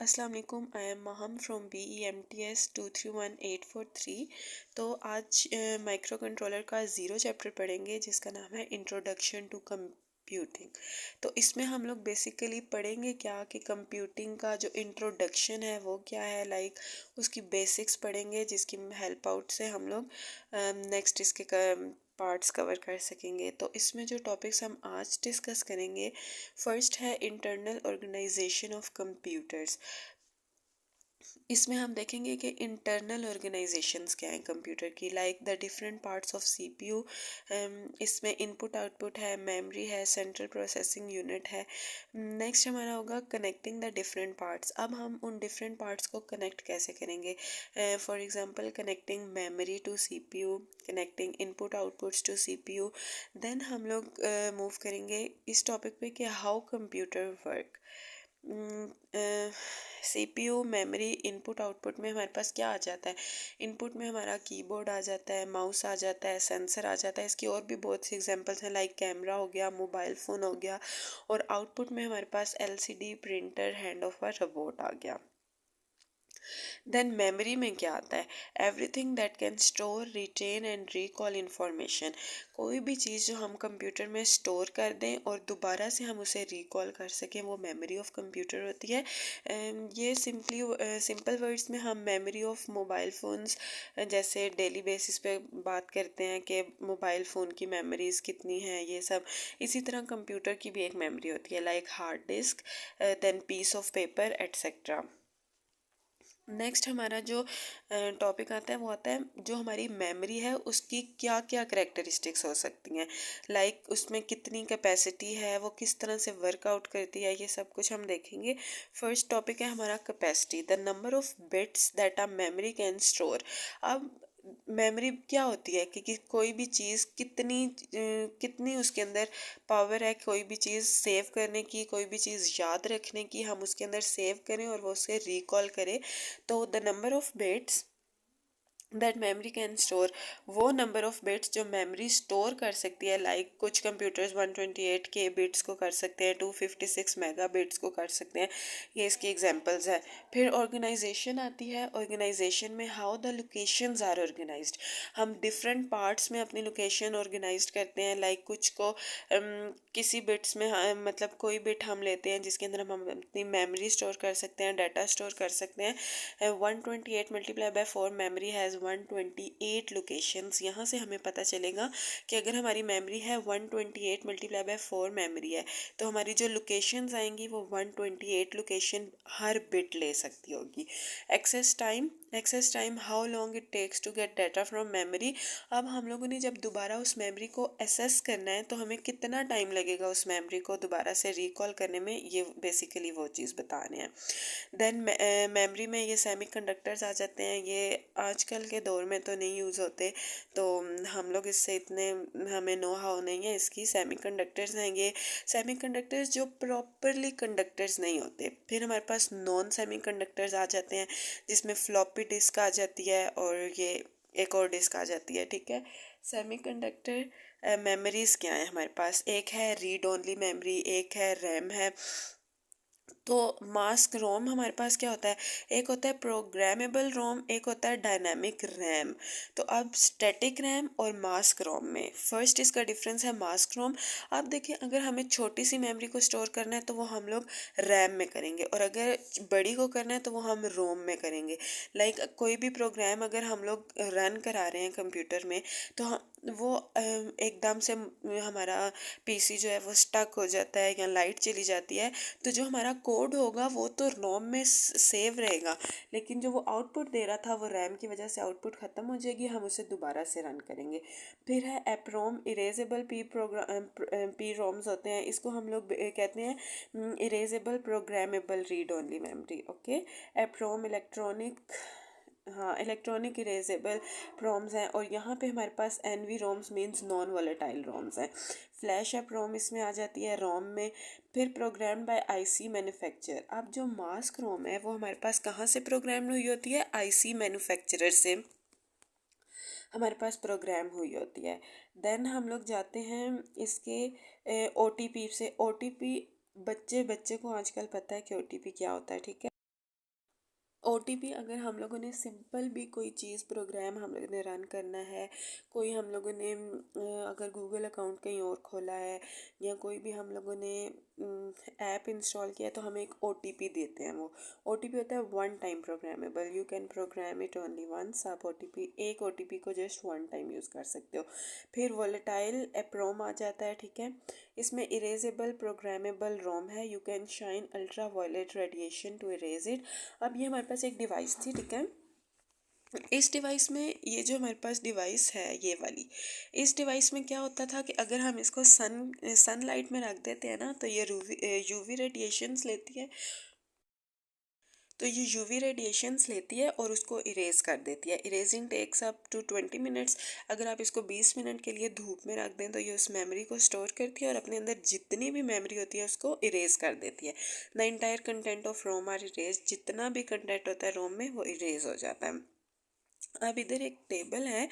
अस्सलाम वालेकुम। I am Maham from BEMTS 231843। तो आज माइक्रो कंट्रोलर का ज़ीरो चैप्टर पढ़ेंगे जिसका नाम है इंट्रोडक्शन टू कंप्यूटिंग। तो इसमें हम लोग बेसिकली पढ़ेंगे क्या कि कंप्यूटिंग का जो इंट्रोडक्शन है वो क्या है, उसकी बेसिक्स पढ़ेंगे जिसकी हेल्प आउट से हम लोग नेक्स्ट इसके पार्ट्स कवर कर सकेंगे। तो इसमें जो टॉपिक्स हम आज डिस्कस करेंगे, फर्स्ट है इंटरनल ऑर्गेनाइजेशन ऑफ कंप्यूटर्स। इसमें हम देखेंगे कि इंटरनल ऑर्गेनाइजेशंस क्या हैं कंप्यूटर की, like the different parts of CPU। इसमें इनपुट आउटपुट है, मेमोरी है, सेंट्रल प्रोसेसिंग यूनिट है। नेक्स्ट हमारा होगा कनेक्टिंग द डिफरेंट पार्ट्स। अब हम उन डिफरेंट पार्ट्स को कनेक्ट कैसे करेंगे, for example connecting memory to CPU, connecting input outputs to CPU। Then हम लोग मूव करेंगे इस टॉपिक पे कि how computer work. CPU memory input output में हमारे पास क्या आ जाता है। इनपुट में हमारा कीबोर्ड आ जाता है, माउस आ जाता है, सेंसर आ जाता है। इसकी और भी बहुत सी एग्जांपल्स हैं, लाइक कैमरा हो गया, मोबाइल फ़ोन हो गया। और आउटपुट में हमारे पास LCD, printer, hand of a robot आ गया। देन मेमोरी में क्या आता है, everything that can store, retain and recall information. कोई भी चीज़ जो हम कंप्यूटर में स्टोर कर दें और दोबारा से हम उसे रिकॉल कर सकें, वो मेमोरी ऑफ कंप्यूटर होती है। ये सिंपल वर्ड्स में हम मेमोरी ऑफ मोबाइल फ़ोन्स जैसे डेली बेसिस पे बात करते हैं कि मोबाइल फ़ोन की मेमोरीज़ कितनी हैं, ये सब। इसी तरह कंप्यूटर की भी एक मेमोरी होती है, like hard disk, then piece of paper etcetera. Next हमारा जो टॉपिक आता है वो आता है जो हमारी मेमोरी है उसकी क्या क्या करेक्टरिस्टिक्स हो सकती हैं, लाइक उसमें कितनी कैपेसिटी है, वो किस तरह से वर्कआउट करती है, ये सब कुछ हम देखेंगे। फर्स्ट टॉपिक है हमारा capacity, the number of bits that a memory can store. अब मेमोरी क्या होती है कि कोई भी चीज़ कितनी उसके अंदर पावर है, कोई भी चीज़ सेव करने की, कोई भी चीज़ याद रखने की, हम उसके अंदर सेव करें और वो उसे रिकॉल करें। तो the number of bits that memory can store, वो नंबर ऑफ बिट्स जो मेमोरी स्टोर कर सकती है, लाइक कुछ कंप्यूटर्स 128K बिट्स को कर सकते हैं, 256 मेगा बिट्स को कर सकते हैं। ये इसकी एग्जांपल्स है। फिर ऑर्गेनाइजेशन आती है। ऑर्गेनाइजेशन में how the locations are organised, हम डिफरेंट पार्ट्स में अपनी लोकेशन ऑर्गेनाइज्ड करते हैं, लाइक कुछ को किसी बिट्स में मतलब कोई बिट हम लेते हैं जिसके अंदर हम अपनी मेमोरी स्टोर कर सकते हैं, डाटा स्टोर कर सकते हैं। 128 multiply by 4 memory has 128 locations. यहाँ से हमें पता चलेगा कि अगर हमारी मेमोरी है 128 मल्टीप्लाई बाय 4 मेमोरी है, तो हमारी जो लोकेशंस आएंगी वो 128 लोकेशन हर बिट ले सकती होगी। Access time how long it takes to get data from memory. अब हम लोगों ने जब दोबारा उस मेमोरी को एसेस करना है तो हमें कितना टाइम लगेगा उस मेमोरी को दोबारा से रिकॉल करने में, ये बेसिकली वो चीज़ बता रहे हैं। देन मेमोरी में ये सेमीकंडक्टर्स आ जाते हैं। ये आजकल के दौर में तो नहीं यूज़ होते, तो हम लोग इससे इतने हमें नो हाउ नहीं है इसकी। सेमीकंडक्टर्स हैं ये, सेमीकंडक्टर्स जो प्रॉपरली कंडक्टर्स नहीं होते। फिर हमारे पास नॉन सेमीकंडक्टर्स आ जाते हैं जिसमें फ्लॉपी डिस्क आ जाती है और ये एक और डिस्क आ जाती है, ठीक है। सेमीकंडक्टर मेमोरीज क्या है हमारे पास, एक है रीड ओनली मेमोरी, एक है रैम है। तो मास्क रोम हमारे पास क्या होता है, एक होता है प्रोग्रामेबल रोम, एक होता है डायनामिक रैम। तो अब स्टैटिक रैम और मास्क रोम में फर्स्ट इसका डिफरेंस है मास्क रोम। अब देखिए, अगर हमें छोटी सी मेमोरी को स्टोर करना है तो वो हम लोग रैम में करेंगे, और अगर बड़ी को करना है तो वो हम रोम में करेंगे। लाइक कोई भी प्रोग्राम अगर हम लोग रन करा रहे हैं कंप्यूटर में, तो वो एकदम से हमारा PC जो है वो स्टक हो जाता है या लाइट चली जाती है, तो जो हमारा कोड होगा वो तो रोम में सेव रहेगा, लेकिन जो वो आउटपुट दे रहा था वो रैम की वजह से आउटपुट ख़त्म हो जाएगी, हम उसे दोबारा से रन करेंगे। फिर है एप्रोम, इरेजेबल पी रोम्स होते हैं, इसको हम लोग कहते हैं erasable programmable read only memory. Okay, EPROM electronic erasable PROMs हैं, और यहाँ पे हमारे पास NV ROMs means non volatile ROMs हैं। फ्लैश ऐप रोम इसमें आ जाती है रोम में। फिर प्रोग्राम बाय IC मैन्युफैक्चर। अब जो मास्क रोम है वो हमारे पास कहाँ से प्रोग्राम हुई होती है, IC मैन्युफैक्चरर से हमारे पास प्रोग्राम हुई होती है। देन हम लोग जाते हैं इसके OTP से। OTP बच्चे को आजकल पता है कि OTP क्या होता है, ठीक है। ओटीपी अगर हम लोगों ने सिंपल भी कोई चीज़ प्रोग्राम हम लोगों ने रन करना है, कोई हम लोगों ने अगर गूगल अकाउंट कहीं और खोला है या कोई भी हम लोगों ने ऐप इंस्टॉल किया है, तो हमें एक ओटीपी देते हैं। वो ओटीपी होता है one time programmable, you can program it only once. आप ओटीपी एक ओटीपी को जस्ट वन टाइम यूज़ कर सकते हो। फिर वोलेटाइल एप्रोम आ जाता है, ठीक है। इसमें इरेजेबल प्रोग्रामेबल रोम है, you can shine ultra violet radiation to erase it. अब ये हमारे पास एक डिवाइस थी, ठीक है। इस डिवाइस में ये जो हमारे पास डिवाइस है ये वाली, इस डिवाइस में क्या होता था कि अगर हम इसको सनलाइट में रख देते हैं ना, तो ये यूवी रेडिएशंस लेती है। तो ये यूवी रेडिएशंस लेती है और उसको इरेज कर देती है। Erasing takes up to 20 minutes. अगर आप इसको 20 मिनट के लिए धूप में रख दें तो ये उस मेमोरी को स्टोर करती है और अपने अंदर जितनी भी मेमोरी होती है उसको इरेज कर देती है। The entire content of ROM are erase. जितना भी कंटेंट होता है रोम में वो इरेज हो जाता है। अब इधर एक टेबल है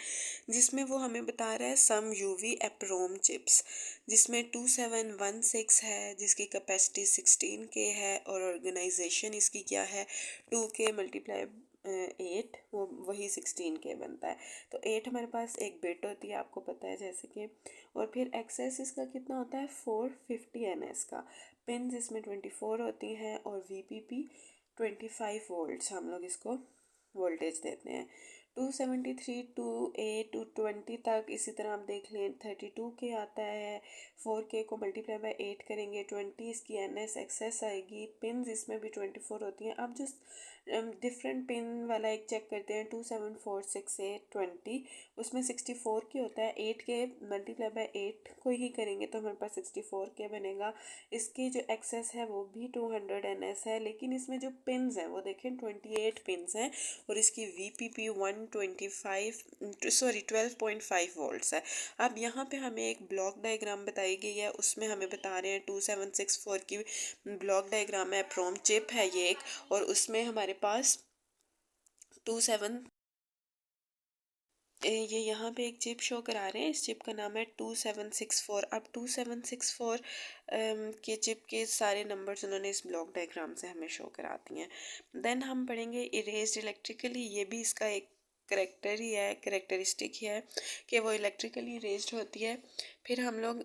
जिसमें वो हमें बता रहा है सम यूवी एप्रोम चिप्स, जिसमें 2716 है, जिसकी कैपेसिटी 16K है और ऑर्गेनाइजेशन इसकी क्या है 2K मल्टीप्लाई 8, वो वही 16K बनता है। तो 8 हमारे पास एक बिट होती है, आपको पता है जैसे कि। और फिर एक्सेस इसका कितना होता है 450 NS का। पिन इसमें 24 होती हैं और VPP 25 वोल्ट्स हम लोग इसको वोल्टेज देते हैं। 273 2A 220 तक, इसी तरह आप देख लें 32K आता है। 4K को मल्टीप्लाई बाय 8 करेंगे 20 इसकी NS एक्सेस आएगी। पिन इसमें भी 24 होती हैं। अब जो डिफरेंट पिन वाला एक चेक करते हैं 2746820, उसमें 64K होता है। 8K मल्टीप्लाई बाय 8 को ही करेंगे तो हमारे पास 64K बनेगा। इसकी जो एक्सेस है वो भी 200 NS है, लेकिन इसमें जो पिन्स हैं वो देखें 28 पिन्स हैं और इसकी VPP 12.5 वोल्ट्स है। अब यहाँ पे हमें एक ब्लॉक डायग्राम बताई गई है, उसमें हमें बता रहे हैं 2764 की ब्लॉक डायग्राम है, प्रोम चिप है ये एक, और उसमें हमारे पास 27 ये यहाँ पे एक चिप शो करा रहे हैं। इस चिप का नाम है 2764। अब 2764 के चिप के सारे नंबर्स उन्होंने इस ब्लॉक डायग्राम से हमें शो करा दिए हैं। देन हम पढ़ेंगे इरेज्ड इलेक्ट्रिकली। ये भी इसका एक करेक्टर ही है, करेक्टरिस्टिक ही है कि वो इलेक्ट्रिकली इरेज्ड होती है। फिर हम लोग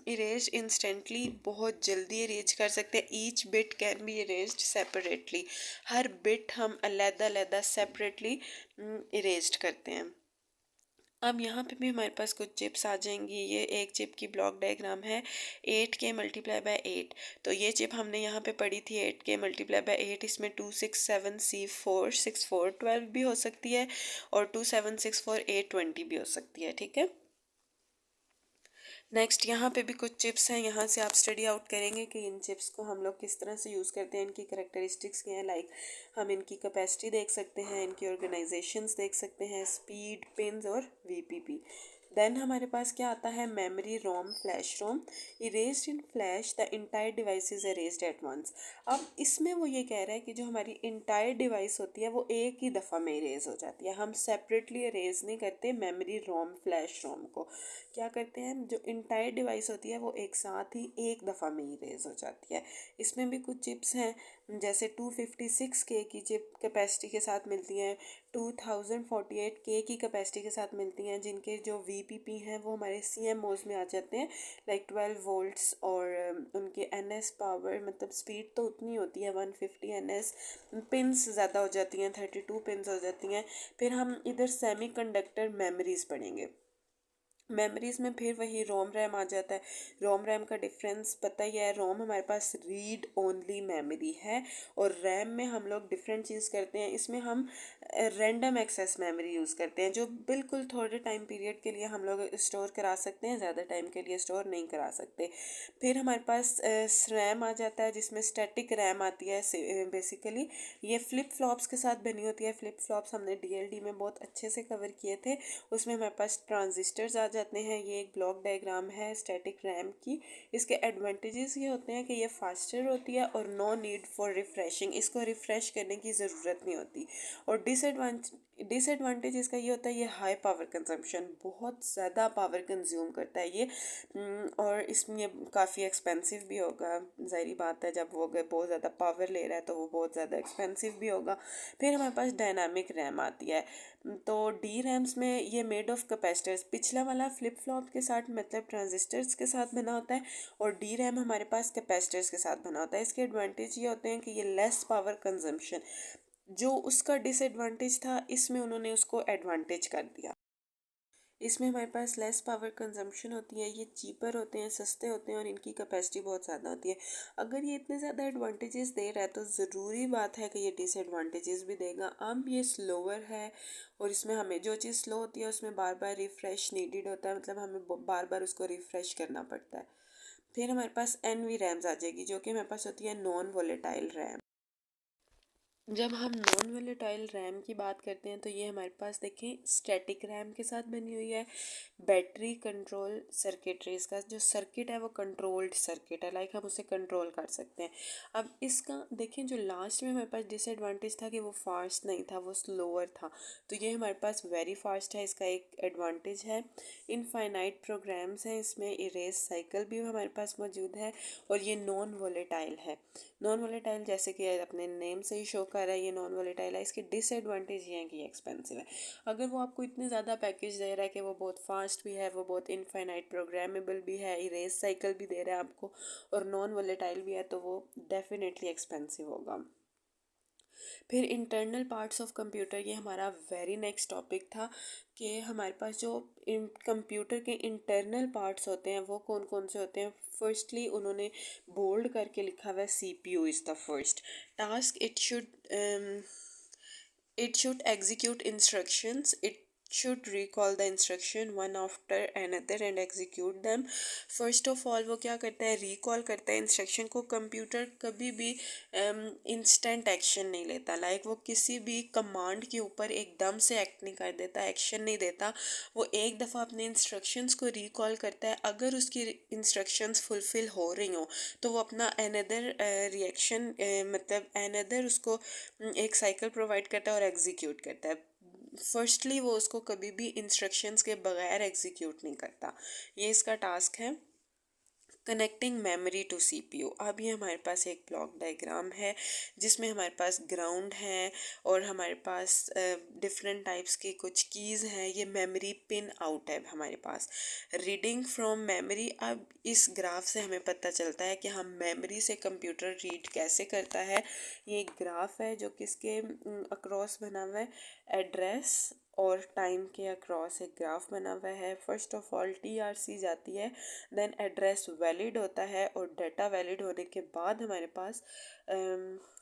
इरेज इंस्टेंटली बहुत जल्दी इरेज कर सकते हैं। Each bit can be erased separately. Her bit हम अलग-अलग सेपरेटली इरेज्ड करते हैं। अब यहाँ पे भी हमारे पास कुछ चिप्स आ जाएंगी। ये एक चिप की ब्लॉक डायग्राम है 8K मल्टीप्लाई बाय 8। तो ये चिप हमने यहाँ पे पढ़ी थी 8K मल्टीप्लाई बाय 8। इसमें 267C46412 भी हो सकती है और 2764820 भी हो सकती है, ठीक है। नेक्स्ट यहाँ पे भी कुछ चिप्स हैं, यहाँ से आप स्टडी आउट करेंगे कि इन चिप्स को हम लोग किस तरह से यूज़ करते हैं, इनकी करेक्टरिस्टिक्स क्या हैं। लाइक हम इनकी कैपेसिटी देख सकते हैं, इनकी ऑर्गेनाइजेशंस देख सकते हैं, स्पीड, पिन्स और VPP। देन हमारे पास क्या आता है memory ROM, flash ROM. Erased in flash the entire device is erased at once. अब इसमें वो ये कह रहा है कि जो हमारी इंटायर डिवाइस होती है वो एक ही दफ़ा में इरेज हो जाती है। हम सेपरेटली इरेज नहीं करते मेमोरी रोम, फ्लैश रोम को। क्या करते हैं, जो इंटायर डिवाइस होती है वो एक साथ ही एक दफ़ा में इरेज हो जाती है। इसमें भी कुछ चिप्स हैं, जैसे 256K की चिप कैपेसिटी के साथ मिलती हैं, 2048K की कैपेसिटी के साथ मिलती हैं, जिनके जो VPP हैं वो हमारे CMOs में आ जाते हैं, लाइक 12 वोल्ट्स। और उनके NS पावर मतलब स्पीड तो उतनी होती है 150 NS। पिन्स ज़्यादा हो जाती हैं, 32 पिन्स हो जाती हैं। फिर हम इधर सेमी कंडक्टर मेमोरीज पढ़ेंगे। मेमोरीज में फिर वही रोम रैम आ जाता है। रोम रैम का डिफरेंस पता ही है, रोम हमारे पास रीड ओनली मेमोरी है और रैम में हम लोग डिफरेंट चीज़ करते हैं। इसमें हम रैंडम एक्सेस मेमोरी यूज़ करते हैं, जो बिल्कुल थोड़े टाइम पीरियड के लिए हम लोग स्टोर करा सकते हैं, ज़्यादा टाइम के लिए स्टोर नहीं करा सकते। फिर हमारे पास रैम आ जाता है, जिसमें स्टैटिक रैम आती है। बेसिकली ये फ्लिप फ्लॉप्स के साथ बनी होती है। फ्लिप फ्लॉप्स हमने DLD में बहुत अच्छे से कवर किए थे। उसमें हमारे पास ट्रांजिस्टर्स आ जाते हैं। ये एक ब्लॉक डायग्राम है स्टैटिक रैम की। इसके एडवांटेजेस ये होते हैं कि ये फास्टर होती है और नो नीड फॉर रिफ्रेशिंग, इसको रिफ़्रेश करने की ज़रूरत नहीं होती। और डिसएडवांटेज इसका ये होता है, ये हाई पावर कंजम्पशन, बहुत ज़्यादा पावर कंज्यूम करता है ये। और इसमें ये काफ़ी एक्सपेंसिव भी होगा, ज़ाहिरी बात है, जब वो बहुत ज़्यादा पावर ले रहा है तो वो बहुत ज़्यादा एक्सपेंसिव भी होगा। फिर हमारे पास डायनामिक रैम आती है। तो डी रैम्स में ये मेड ऑफ कैपेसिटर्स, पिछला वाला फ्लिप फ्लॉप के साथ मतलब ट्रांजिस्टर्स के साथ बना होता है, और डी रैम हमारे पास कैपेसिटर्स के साथ बना होता है। इसके एडवांटेज ये होते हैं कि ये लेस पावर कंजम्पशन, जो उसका डिसएडवांटेज था इसमें उन्होंने उसको एडवांटेज कर दिया। इसमें हमारे पास लेस पावर कंजम्पशन होती है, ये चीपर होते हैं, सस्ते होते हैं, और इनकी कैपेसिटी बहुत ज़्यादा होती है। अगर ये इतने ज़्यादा एडवांटेजेस दे रहा है तो ज़रूरी बात है कि ये डिसएडवांटेजेस भी देगा। अब ये स्लोअर है, और इसमें हमें जो चीज़ स्लो होती है उसमें बार बार रिफ़्रेश नीडेड होता है, मतलब हमें बार बार उसको रिफ़्रेश करना पड़ता है। फिर हमारे पास एन वी रैम्स आ जाएगी, जो कि हमारे पास होती है नॉन वोलेटाइल रैम। जब हम नॉन वोलेटाइल रैम की बात करते हैं तो ये हमारे पास देखें स्टैटिक रैम के साथ बनी हुई है। बैटरी कंट्रोल सर्किटरीज का जो सर्किट है वो कंट्रोल्ड सर्किट है, लाइक हम उसे कंट्रोल कर सकते हैं। अब इसका देखें, जो लास्ट में हमारे पास डिसएडवांटेज था कि वो फास्ट नहीं था, वो स्लोअर था, तो ये हमारे पास वेरी फास्ट है, इसका एक एडवांटेज है। इनफाइनाइट प्रोग्राम्स हैं इसमें, इरेज साइकिल भी हमारे पास मौजूद है, और ये नॉन वोलेटाइल है। नॉन वोलेटाइल जैसे कि अपने नेम से ही शो कर रहा है, ये नॉन वोलेटाइल है। इसके डिसएडवांटेज ये हैं कि ये एक्सपेंसिव है। अगर वो आपको इतने ज़्यादा पैकेज दे रहा है कि वो बहुत फास्ट भी है, वो बहुत इनफाइनाइट प्रोग्रामेबल भी है, इरेज साइकिल भी दे रहा है आपको, और नॉन वोलेटाइल भी है, तो वो डेफिनेटली एक्सपेंसिव होगा। फिर इंटरनल पार्ट्स ऑफ कंप्यूटर, ये हमारा वेरी नेक्स्ट टॉपिक था कि हमारे पास जो कंप्यूटर के इंटरनल पार्ट्स होते हैं वो कौन कौन से होते हैं। फर्स्टली उन्होंने बोल्ड करके लिखा हुआ है, CPU is the first task, it should execute instructions, it should recall the instruction one after another and execute them. First of all वो क्या करता है, रिकॉल करता है इंस्ट्रक्शन को। कंप्यूटर कभी भी इंस्टेंट एक्शन नहीं लेता, लाइक वो किसी भी कमांड के ऊपर एकदम से एक्ट नहीं कर देता, एक्शन नहीं देता। वो एक दफ़ा अपने इंस्ट्रक्शंस को रिकॉल करता है, अगर उसकी इंस्ट्रक्शंस फुलफ़िल हो रही हों तो वो अपना अनदर रिएक्शन मतलब अनदर उसको एक साइकिल प्रोवाइड करता है और एग्जीक्यूट करता है। फर्स्टली वो उसको कभी भी इंस्ट्रक्शंस के बगैर एग्जीक्यूट नहीं करता। ये इसका टास्क है। कनेक्टिंग मेमोरी टू CPU, अब ये हमारे पास एक ब्लॉक डायग्राम है जिसमें हमारे पास ग्राउंड है और हमारे पास डिफरेंट टाइप्स की कुछ कीज़ हैं। ये मेमोरी पिन आउट है हमारे पास। रीडिंग फ्रॉम मेमोरी, अब इस ग्राफ से हमें पता चलता है कि हम मेमोरी से कंप्यूटर रीड कैसे करता है। ये एक ग्राफ है जो किसके अक्रॉस बना हुआ है, एड्रेस और टाइम के अक्रॉस एक ग्राफ बना हुआ है। फर्स्ट ऑफ ऑल TRC जाती है, देन एड्रेस वैलिड होता है, और डाटा वैलिड होने के बाद हमारे पास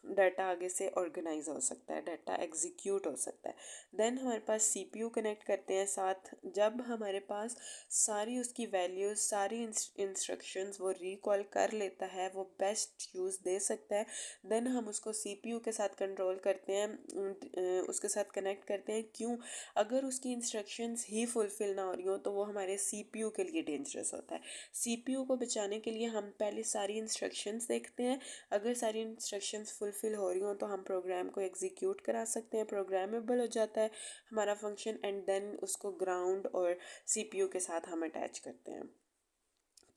डाटा आगे से ऑर्गेनाइज हो सकता है, डाटा एग्जीक्यूट हो सकता है। देन हमारे पास CPU कनेक्ट करते हैं साथ। जब हमारे पास सारी उसकी वैल्यूज़, सारी इंस्ट्रक्शंस वो रिकॉल कर लेता है, वो बेस्ट यूज़ दे सकता है, देन हम उसको CPU के साथ कंट्रोल करते हैं, उसके साथ कनेक्ट करते हैं। क्यों? अगर उसकी इंस्ट्रक्शंस ही फुलफ़िल ना हो रही हो तो वो हमारे CPU के लिए डेंजरस होता है। CPU को बचाने के लिए हम पहले सारी इंस्ट्रक्शंस देखते हैं, अगर सारी इंस्ट्रक्शंस फुलफ़िल हो रही हो तो हम प्रोग्राम को एग्जीक्यूट करा सकते हैं, प्रोग्रामेबल हो जाता है हमारा फंक्शन, एंड देन उसको ग्राउंड और CPU के साथ हम अटैच करते हैं।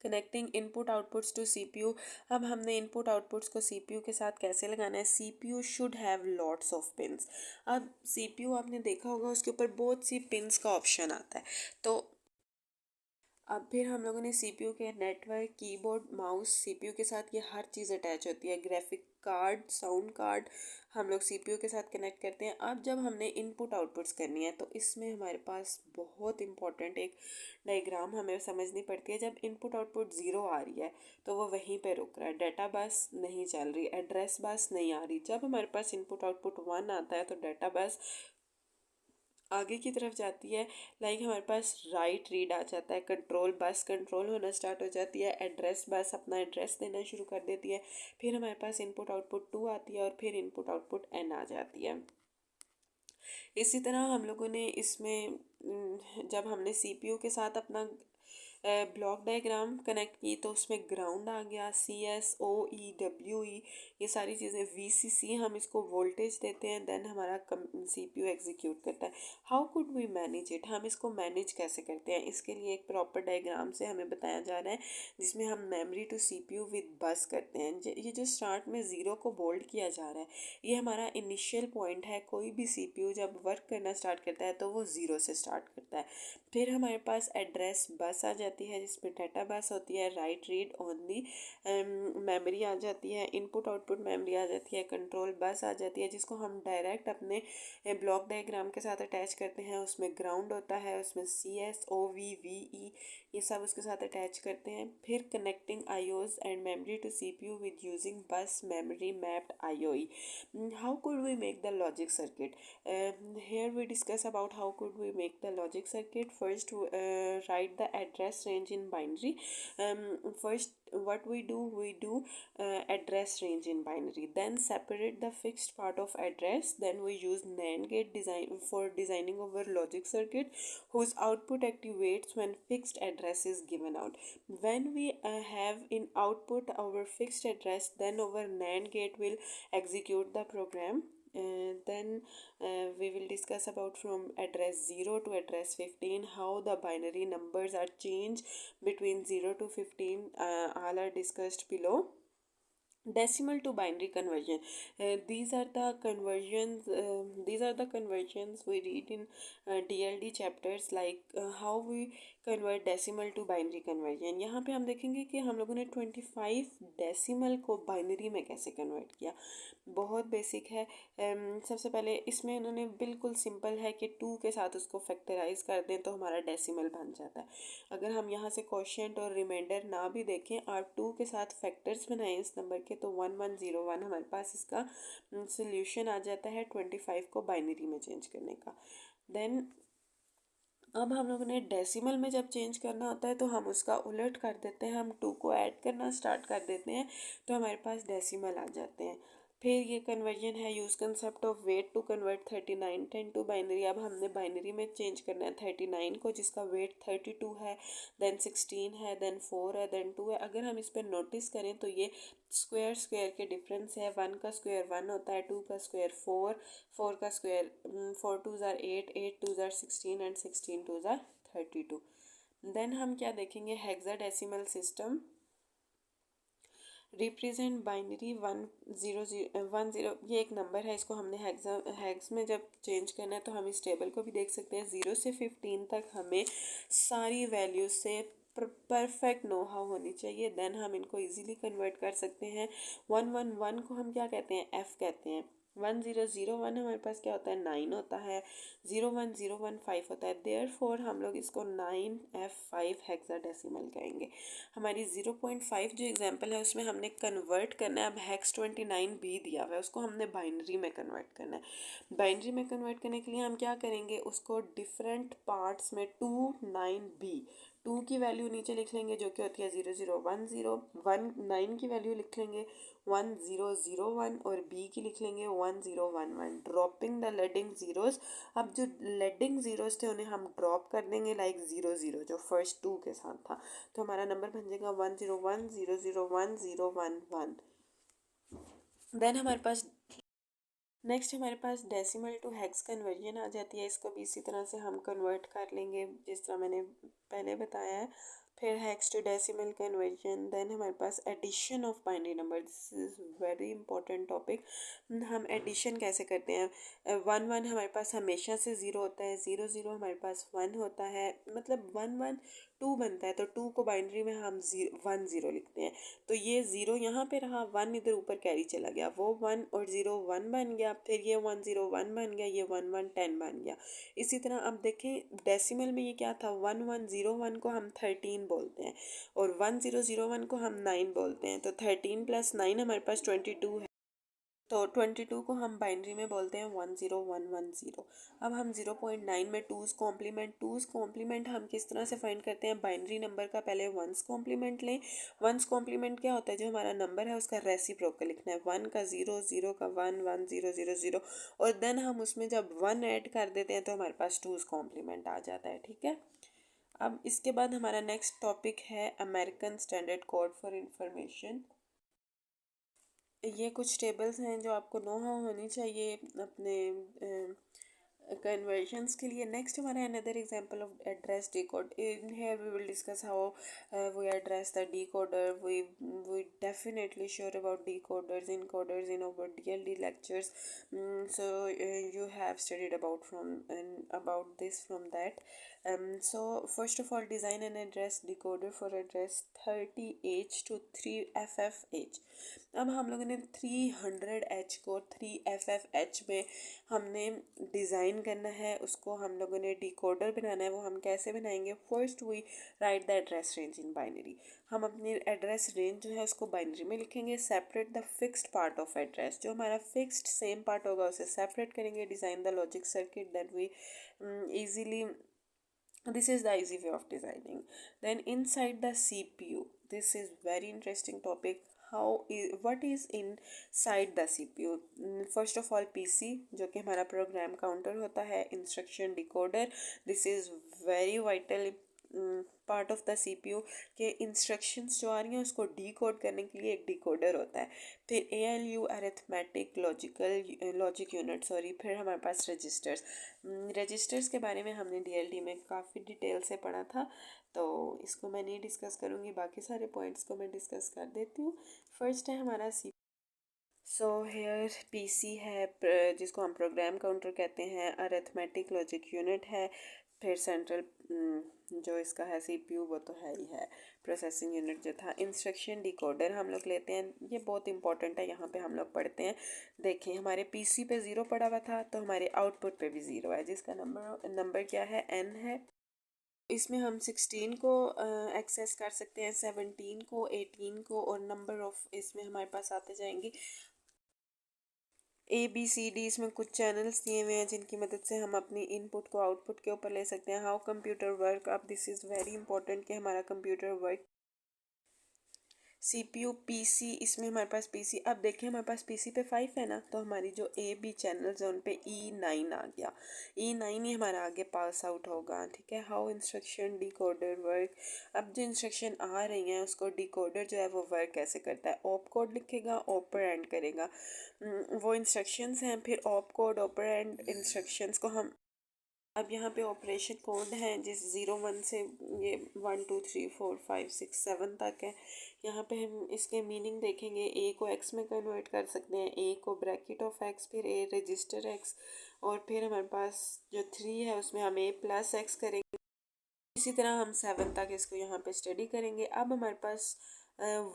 Connecting input outputs to CPU, अब हमने इनपुट आउटपुट्स को CPU के साथ कैसे लगाना है। CPU should have lots of pins. अब CPU आपने देखा होगा उसके ऊपर बहुत सी पिन्स का ऑप्शन आता है। तो अब फिर हम लोगों ने CPU के नेटवर्क, कीबोर्ड, माउस, CPU के साथ ये हर चीज़ अटैच होती है, ग्राफिक कार्ड, साउंड कार्ड हम लोग CPU के साथ कनेक्ट करते हैं। अब जब हमने इनपुट आउटपुट्स करनी है तो इसमें हमारे पास बहुत इंपॉर्टेंट एक डायग्राम हमें समझनी पड़ती है। जब इनपुट आउटपुट ज़ीरो आ रही है तो वो वहीं पे रुक रहा है, डाटा बस नहीं चल रही, एड्रेस बस नहीं आ रही। जब हमारे पास इनपुट आउटपुट 1 आता है तो डाटा बस आगे की तरफ जाती है, लाइक हमारे पास राइट रीड आ जाता है, कंट्रोल बस कंट्रोल होना स्टार्ट हो जाती है, एड्रेस बस अपना एड्रेस देना शुरू कर देती है। फिर हमारे पास इनपुट आउटपुट 2 आती है और फिर इनपुट आउटपुट N आ जाती है। इसी तरह हम लोगों ने इसमें जब हमने CPU के साथ अपना ब्लॉक डायग्राम कनेक्ट की तो उसमें ग्राउंड आ गया, CSOE WE, ये सारी चीज़ें VCC, हम इसको वोल्टेज देते हैं, देन हमारा CPU एग्जीक्यूट करता है। How could we manage it, हम इसको मैनेज कैसे करते हैं, इसके लिए एक प्रॉपर डायग्राम से हमें बताया जा रहा है जिसमें हम मेमोरी टू CPU विद बस करते हैं। ये जो स्टार्ट में ज़ीरो को बोल्ड किया जा रहा है, ये हमारा इनिशियल पॉइंट है। कोई भी CPU जब वर्क करना स्टार्ट करता है तो वो ज़ीरो से स्टार्ट करता है। फिर हमारे पास एड्रेस बस आ जाती है जिसमें डाटा बस होती है, राइट रीड ओनली मेमोरी आ जाती है, इनपुट आउटपुट मेमोरी आ जाती है, कंट्रोल बस आ जाती है जिसको हम डायरेक्ट अपने ब्लॉक डायग्राम के साथ अटैच करते हैं। उसमें ग्राउंड होता है, उसमें CSOVVE, ये सब उसके साथ अटैच करते हैं। फिर connecting IOs and memory to CPU with using bus memory mapped IOE। How could we make the logic circuit? Here we discuss about how could we make the logic circuit. First, write the address range in binary. First, what we do address range in binary. Then separate the fixed part of address. Then we use NAND gate design for designing our logic circuit, whose output activates when fixed address is given out. When we have in output our fixed address, then our NAND gate will execute the program. Then we will discuss about from address 0 to address 15 how the binary numbers are changed between 0 to 15. All are discussed below. Decimal to binary conversion. These are the conversions. These are the conversions we read in DLD chapters, like how we convert decimal to binary conversion. यहाँ पे हम देखेंगे कि हम लोगों ने 25 decimal को binary में कैसे कन्वर्ट किया। बहुत बेसिक है। सबसे पहले इसमें इन्होंने बिल्कुल सिंपल है कि 2 के साथ उसको फैक्टराइज कर दें तो हमारा डेसिमल बन जाता है। अगर हम यहाँ से क्वोशिएंट और रिमाइंडर ना भी देखें और 2 के साथ फैक्टर्स बनाएं इस नंबर के, तो 1101 हमारे पास इसका सोल्यूशन आ जाता है 25 को बाइनरी में चेंज करने का। देन अब हम लोगों ने डेसिमल में जब चेंज करना होता है तो हम उसका उलट कर देते हैं, हम 2 को ऐड करना स्टार्ट कर देते हैं तो हमारे पास डेसिमल आ जाते हैं। फिर ये कन्वर्जन है, use concept of weight to convert 3910 to binary. अब हमने बाइनरी में चेंज करना है 39 को जिसका वेट 32 है, देन 16 है, देन 4 है, देन 2 है। अगर हम इस पर नोटिस करें तो ये स्क्वायर स्क्वायर के डिफरेंस है। 1 का स्क्वायर 1 होता है, 2 का स्क्वायर 4, 4 का स्क्वायर 4 2 ज़ार 8, 8 2 ज़ार 16 एंड 16 2 ज़ार 32। देन हम क्या देखेंगे, हेक्साडेसिमल सिस्टम रिप्रेजेंट बाइनरी 1 0 ये एक नंबर है, इसको हमने हेक्स में जब चेंज करना है तो हम इस टेबल को भी देख सकते हैं। 0 से 15 तक हमें सारी वैल्यूज से परफेक्ट नो हाउ होनी चाहिए, देन हम इनको इजीली कन्वर्ट कर सकते हैं। 111 को हम क्या कहते हैं, F कहते हैं। 1001 हमारे पास क्या होता है, 9 होता है। 01015 होता है, देयरफॉर हम लोग इसको 9F5 हेक्साडेसिमल कहेंगे। हमारी 0.5 जो एग्जांपल है उसमें हमने कन्वर्ट करना है। अब हेक्स 29 भी दिया हुआ है, उसको हमने बाइनरी में कन्वर्ट करना है। बाइनरी में कन्वर्ट करने के लिए हम क्या करेंगे, उसको डिफरेंट पार्ट्स में 29B, 2 की वैल्यू नीचे लिख लेंगे जो कि होती है 0010, 9 की वैल्यू लिख लेंगे 1001 और B की लिख लेंगे 1011, ड्रॉपिंग द लीडिंग ज़ीरोज़। अब जो लीडिंग ज़ीरोज़ थे उन्हें हम ड्रॉप कर देंगे, लाइक 00 जो फर्स्ट 2 के साथ था, तो हमारा नंबर बन जाएगा 101 001 011। देन हमारे पास नेक्स्ट हमारे पास डेसिमल टू हेक्स कन्वर्जन आ जाती है। इसको भी इसी तरह से हम कन्वर्ट कर लेंगे जिस तरह मैंने पहले बताया है। फिर hex to decimal conversion, then हमारे पास addition of binary number. This is very important topic. हम एडिशन कैसे करते हैं, 1 1 हमारे पास हमेशा से 0 होता है, 0 0 हमारे पास 1 होता है, मतलब 1 1 2 बनता है तो 2 को बाइनरी में हम 1 0 लिखते हैं। तो ये 0 यहाँ पे रहा, 1 इधर ऊपर कैरी चला गया, वो 1 और 0 1 बन गया, फिर ये 1 0 1 बन गया, ये 1 1 10 बन गया। इसी तरह अब देखें डेसिमल में ये क्या था, 1 1 0 1 को हम 13 बोलते हैं और 1 0 0 1 को हम 9 बोलते हैं, तो 13 + 9 हमारे पास 22 है। तो 22 को हम बाइनरी में बोलते हैं 10110। अब हम 0.9 में टूज़ कॉम्प्लीमेंट हम किस तरह से फाइंड करते हैं, बाइनरी नंबर का पहले वंस कॉम्प्लीमेंट लें। वंस कॉम्प्लीमेंट क्या होता है, जो हमारा नंबर है उसका रेसिप्रोकल लिखना है, 1 का 0 0 का 1 1 0 0 0 और देन हम उसमें जब 1 ऐड कर देते हैं तो हमारे पास टूज़ कॉम्प्लीमेंट आ जाता है। ठीक है, अब इसके बाद हमारा नेक्स्ट टॉपिक है American standard code for information. ये कुछ टेबल्स हैं जो आपको नो हाउ होनी चाहिए अपने कन्वर्जन्स के लिए। नेक्स्ट हमारा another example of address decode. In here we will discuss how we address the decoder. We definitely sure about decoders, encoders in our DLD lectures. So you have studied about this from that. So first of all, design an address decoder for address 30H to 3FFH. अब हम लोगों ने 300H को 3FFH में हमने design करना है, उसको हम लोगों ने डिकोडर बनाना है। वो हम कैसे बनाएंगे? First we write the address range in binary. हम अपनी एड्रेस रेंज जो है उसको बाइनरी में लिखेंगे। Separate the fixed part of address, जो हमारा फिक्स्ड सेम पार्ट होगा उसे सेपरेट करेंगे। Design the logic circuit that we easily this is the easy way of designing. Then inside the CPU, this is very interesting topic. What is inside the CPU? First of all, PC जो कि हमारा program counter होता है, instruction decoder, this is very vital part of the CPU के instructions जो आ रही हैं उसको डिकोड करने के लिए एक डिकोडर होता है। फिर ALU arithmetic logic unit sorry. फिर हमारे पास रजिस्टर्स। रजिस्टर्स के बारे में हमने DLD में काफ़ी डिटेल से पढ़ा था, तो इसको मैं नहीं डिस्कस करूँगी, बाकी सारे पॉइंट्स को मैं डिस्कस कर देती हूँ। फर्स्ट है हमारा सो हेयर PC है जिसको हम प्रोग्राम काउंटर कहते हैं, अरिथमेटिक लॉजिक यूनिट है, फिर सेंट्रल जो इसका है CPU वो तो है ही है, प्रोसेसिंग यूनिट जो था। इंस्ट्रक्शन डिकोडर हम लोग लेते हैं, ये बहुत इंपॉर्टेंट है, यहाँ पे हम लोग पढ़ते हैं। देखिए हमारे PC पे 0 पड़ा हुआ था तो हमारे आउटपुट पे भी 0 है, जिसका नंबर क्या है? N है। इसमें हम 16 को एक्सेस कर सकते हैं, 17 को, 18 को, और नंबर ऑफ इसमें हमारे पास आते जाएंगे ABCD। इसमें कुछ चैनल्स दिए हुए हैं जिनकी मदद से हम अपनी इनपुट को आउटपुट के ऊपर ले सकते हैं। हाउ कंप्यूटर वर्क, अब दिस इज़ वेरी इंपॉर्टेंट कि हमारा कंप्यूटर वर्क। CPU PC, इसमें हमारे पास PC, अब देखिए हमारे पास PC पे 5 है ना, तो हमारी जो AB चैनल्स हैं उन पे E9 आ गया। E9 ही हमारा आगे पास आउट होगा, ठीक है। हाउ इंस्ट्रक्शन डिकोडर वर्क, अब जो इंस्ट्रक्शन आ रही हैं उसको डिकोडर जो है वो वर्क कैसे करता है? ऑप कोड लिखेगा, ऑपरेंड करेगा, वो इंस्ट्रक्शंस हैं। फिर ऑप कोड ऑपरेंड इंस्ट्रक्शंस को हम, अब यहाँ पे ऑपरेशन कोड है जिस 0 1 से ये 1 2 3 4 5 6 7 तक है। यहाँ पे हम इसके मीनिंग देखेंगे। ए को एक्स में कन्वर्ट कर सकते हैं, ए को ब्रैकेट ऑफ एक्स, फिर ए रजिस्टर एक्स, और फिर हमारे पास जो 3 है उसमें हम ए प्लस एक्स करेंगे। इसी तरह हम 7 तक इसको यहाँ पे स्टडी करेंगे। अब हमारे पास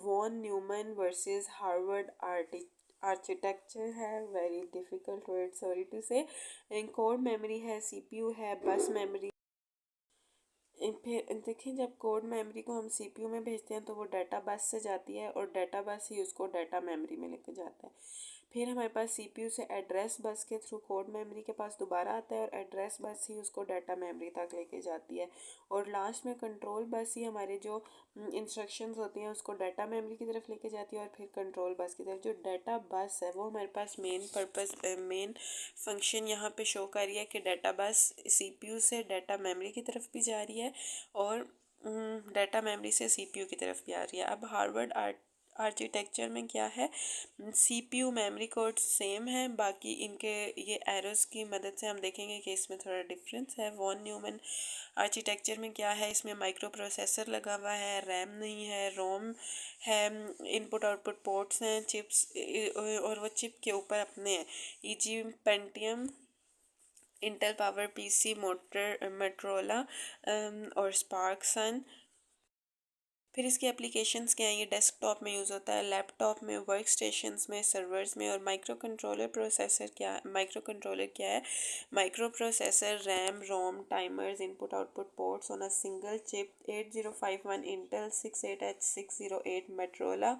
von Neumann versus Harvard architecture है, very difficult word sorry to say. Code memory है, CPU है, बस मेमोरी। फिर देखिए जब कोड मेमोरी को हम CPU में भेजते हैं तो वो डाटा बस से जाती है और डाटा बस ही उसको डाटा मेमोरी में लेके जाता है। फिर हमारे पास CPU से एड्रेस बस के थ्रू कोड मेमोरी के पास दोबारा आता है और एड्रेस बस ही उसको डाटा मेमोरी तक लेके जाती है। और लास्ट में कंट्रोल बस ही हमारे जो इंस्ट्रक्शंस होती हैं उसको डाटा मेमोरी की तरफ लेके जाती है और फिर कंट्रोल बस की तरफ। जो डाटा बस है वो हमारे पास मेन फंक्शन यहाँ पे शो कर रही है कि डाटा बस CPU से डाटा मेमोरी की तरफ भी जा रही है और डाटा मेमोरी से CPU की तरफ भी आ रही है। अब हार्वर्ड आर्किटेक्चर में क्या है? CPU मेमोरी कोड सेम है, बाकी इनके ये एरोस की मदद से हम देखेंगे कि इसमें थोड़ा डिफरेंस है। वॉन न्यूमन आर्किटेक्चर में क्या है? इसमें माइक्रो प्रोसेसर लगा हुआ है, रैम नहीं है, रोम है, इनपुट आउटपुट पोर्ट्स हैं, चिप्स, और वो चिप के ऊपर अपने हैं EG Pentium, Intel power PC, Motorola और स्पार्क सन। फिर इसके एप्लीकेशंस क्या हैं? ये डेस्कटॉप में यूज़ होता है, लैपटॉप में, वर्क स्टेशंस में, सर्वर्स में। और माइक्रो कंट्रोलर क्या है? Microprocessor, RAM, ROM, timers, input output ports on a single chip. 8051 Intel, 68H608 Motorola,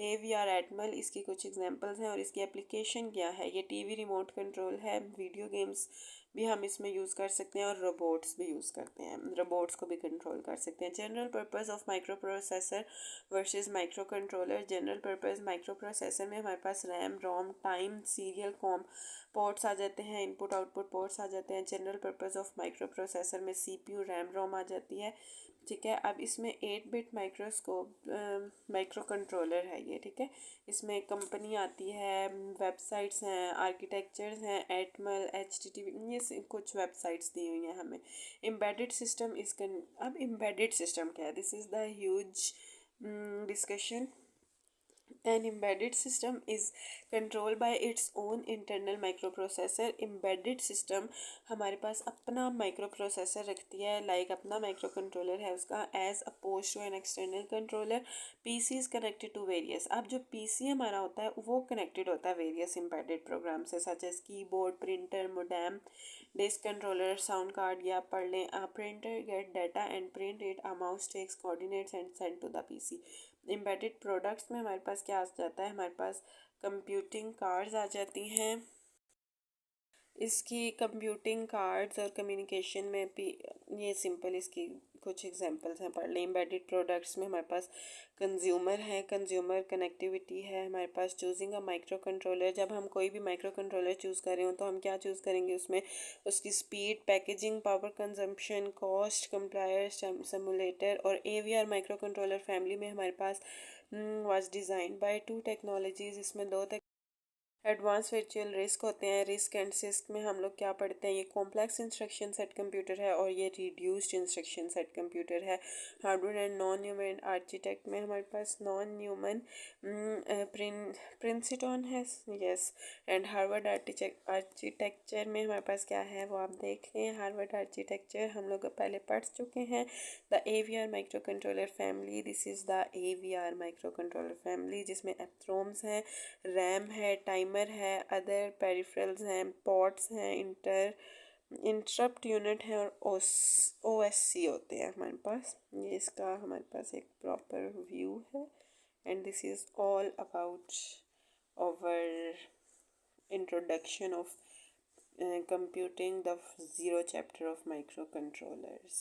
AVR Atmel, इसकी कुछ एग्जांपल्स हैं। और इसकी एप्लीकेशन क्या है? ये TV रिमोट कंट्रोल है, वीडियो गेम्स भी हम इसमें यूज़ कर सकते हैं और रोबोट्स भी यूज़ करते हैं, रोबोट्स को भी कंट्रोल कर सकते हैं। General purpose of micro processor versus micro controller. General purpose micro processor में हमारे पास रैम, रोम, टाइम, सीरियल कॉम पोर्ट्स आ जाते हैं, इनपुट आउटपुट पोर्ट्स आ जाते हैं। General purpose of micro processor में सीपीयू, रैम, रोम आ जाती है। ठीक है, अब इसमें 8 बिट माइक्रोस्कोप माइक्रो कंट्रोलर है ये। ठीक है, इसमें कंपनी आती है, वेबसाइट्स हैं, आर्किटेक्चर्स हैं, एटमल, HTTP, ये कुछ वेबसाइट्स दी हुई हैं हमें। एम्बेडेड सिस्टम अब एम्बेडेड सिस्टम क्या है? This is the huge discussion. An embedded system is controlled by its own internal microprocessor. Embedded system हमारे पास अपना microprocessor रखती है, like अपना microcontroller है उसका, as opposed to an external controller. PC is connected to various. अब जो PC हमारा होता है वो connected होता है various embedded program से, such as keyboard, printer, modem, disk controller, sound card. या पढ़ लें, a printer get data and print it, a mouse takes coordinates and send to the PC. Embedded products में हमारे पास क्या आ जाता है? हमारे पास कंप्यूटिंग कार्ड्स आ जाती हैं। इसकी कंप्यूटिंग कार्ड्स और कम्युनिकेशन में भी ये सिंपल इसकी कुछ एग्जांपल्स हैं, पढ़ लें। एम्बेडेड प्रोडक्ट्स में हमारे पास कंज्यूमर है, कंज्यूमर कनेक्टिविटी है, हमारे पास चूजिंग अ माइक्रो कंट्रोलर। जब हम कोई भी माइक्रो कंट्रोलर चूज़ कर रहे हो तो हम क्या चूज़ करेंगे उसमें? उसकी speed, packaging, power consumption, cost, compiler, simulator. और AVR माइक्रो कंट्रोलर फैमिली में हमारे पास वाज डिज़ाइन बाय 2 टेक्नोलॉजीज़। इसमें 2 एडवांस वर्चुअल रिस्क होते हैं। रिस्क एंड सिस्क में हम लोग क्या पढ़ते हैं? ये कॉम्प्लेक्स इंस्ट्रक्शन सेट कंप्यूटर है और ये रिड्यूस्ड इंस्ट्रक्शन सेट कंप्यूटर है। Hardware and von Neumann architect में हमारे पास नॉन न्यूमन प्रिंसिटन है, यस। एंड हार्वर्ड आर्किटेक्चर में हमारे पास क्या है वो आप देख लें। हार्वर्ड आर्किटेक्चर हम लोग पहले पढ़ चुके हैं। The AVR microcontroller family, this is the AVR microcontroller family, जिसमें एप्रोम्स हैं, रैम है, टाइमर है, अदर पेरिफेरल्स हैं, पोर्ट्स हैं, इंटरप्ट यूनिट है और OSC होते हैं हमारे पास। ये इसका हमारे पास एक प्रॉपर व्यू है। And this is all about our introduction of computing, the zero chapter of microcontrollers.